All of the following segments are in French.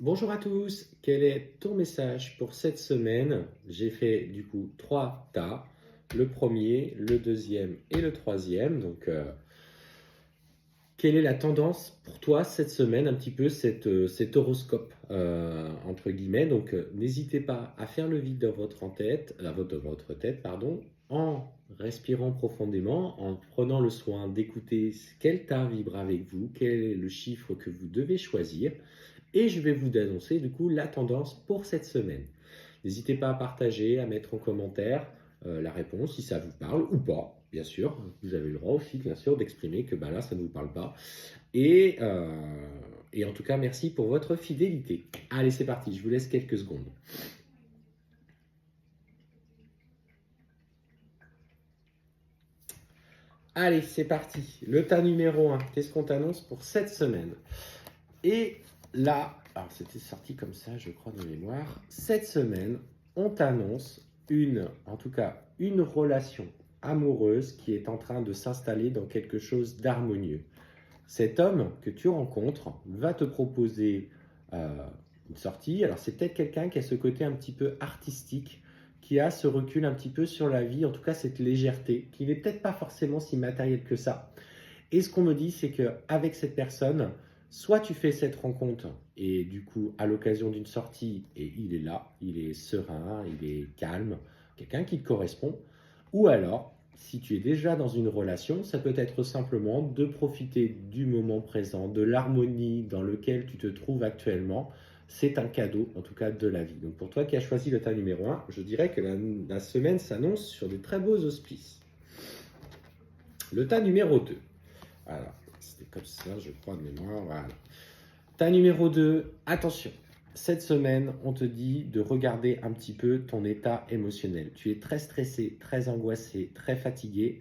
Bonjour à tous, quel est ton message pour cette semaine? J'ai fait du coup 3 tas, le premier, le deuxième et le troisième. Quelle est la tendance pour toi cette semaine, un petit peu cet horoscope entre guillemets? N'hésitez pas à faire le vide dans votre tête, pardon, en respirant profondément, en prenant le soin d'écouter quel tas vibre avec vous, quel est le chiffre que vous devez choisir. Et je vais vous annoncer du coup la tendance pour cette semaine. N'hésitez pas à partager, à mettre en commentaire la réponse si ça vous parle ou pas. Bien sûr, vous avez le droit aussi, bien sûr, d'exprimer que là, ça ne vous parle pas. Et, euh, et en tout cas, merci pour votre fidélité. Allez, c'est parti, je vous laisse quelques secondes. Allez, c'est parti. Le tas numéro 1, qu'est-ce qu'on t'annonce pour cette semaine? Et là, alors c'était sorti comme ça, je crois, de mémoire. Cette semaine, on t'annonce en tout cas, une relation amoureuse qui est en train de s'installer dans quelque chose d'harmonieux. Cet homme que tu rencontres va te proposer euh, une sortie. Alors, c'est peut-être quelqu'un qui a ce côté un petit peu artistique, qui a ce recul un petit peu sur la vie, en tout cas cette légèreté, qui n'est peut-être pas forcément si matérielle que ça. Et ce qu'on me dit, c'est qu'avec cette personne, soit tu fais cette rencontre et du coup, à l'occasion d'une sortie, et il est là, il est serein, il est calme, quelqu'un qui te correspond, ou alors, si tu es déjà dans une relation, ça peut être simplement de profiter du moment présent, de l'harmonie dans lequel tu te trouves actuellement. C'est un cadeau, en tout cas, de la vie. Donc pour toi qui as choisi le tas numéro 1, je dirais que la semaine s'annonce sur de très beaux auspices. Le tas numéro 2. Voilà, c'était comme ça, je crois, de mémoire. Voilà. Ta numéro 2, attention. Cette semaine, on te dit de regarder un petit peu ton état émotionnel. Tu es très stressé, très angoissé, très fatigué.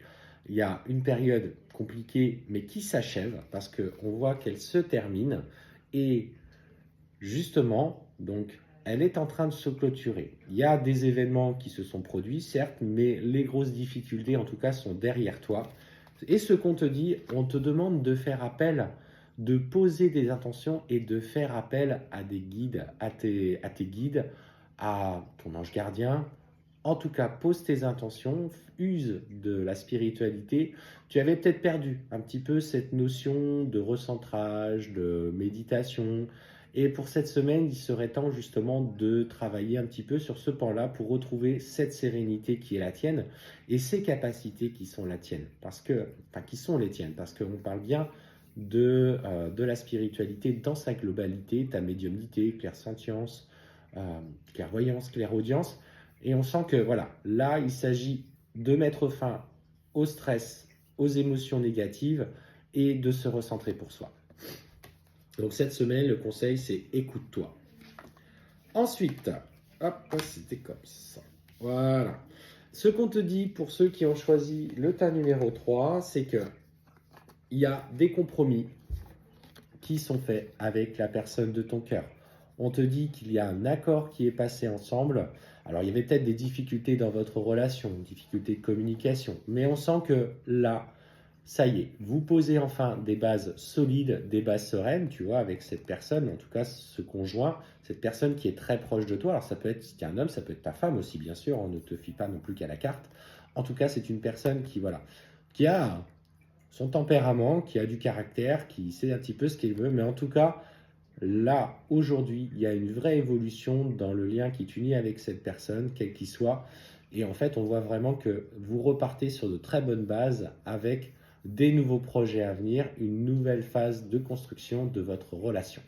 Il y a une période compliquée, mais qui s'achève parce qu'on voit qu'elle se termine. Et justement, donc, elle est en train de se clôturer. Il y a des événements qui se sont produits, certes, mais les grosses difficultés, en tout cas, sont derrière toi. Et ce qu'on te dit, on te demande de faire appel, de poser des intentions et de faire appel à des guides, à tes guides, à ton ange gardien. En tout cas, pose tes intentions, use de la spiritualité. Tu avais peut-être perdu un petit peu cette notion de recentrage, de méditation. Et pour cette semaine, il serait temps justement de travailler un petit peu sur ce pan-là pour retrouver cette sérénité qui est la tienne et ces capacités qui sont la tienne, qui sont les tiennes, parce qu'on parle bien de la spiritualité dans sa globalité, ta médiumnité, clairsentience, clairvoyance, clairaudience. Et on sent que voilà, là, il s'agit de mettre fin au stress, aux émotions négatives et de se recentrer pour soi. Donc cette semaine, le conseil, c'est écoute-toi. Ensuite, hop, c'était comme ça. Voilà. Ce qu'on te dit pour ceux qui ont choisi le tas numéro 3, c'est que il y a des compromis qui sont faits avec la personne de ton cœur. On te dit qu'il y a un accord qui est passé ensemble. Alors, il y avait peut-être des difficultés dans votre relation, difficultés de communication, mais on sent que là, ça y est, vous posez enfin des bases solides, des bases sereines, tu vois, avec cette personne, en tout cas ce conjoint, cette personne qui est très proche de toi. Alors, ça peut être, si tu es un homme, ça peut être ta femme aussi, bien sûr, on ne te fie pas non plus qu'à la carte. En tout cas, c'est une personne qui, voilà, qui a son tempérament, qui a du caractère, qui sait un petit peu ce qu'il veut, mais en tout cas, là, aujourd'hui, il y a une vraie évolution dans le lien qui t'unit avec cette personne, quel qu'il soit. Et en fait, on voit vraiment que vous repartez sur de très bonnes bases avec des nouveaux projets à venir, une nouvelle phase de construction de votre relation.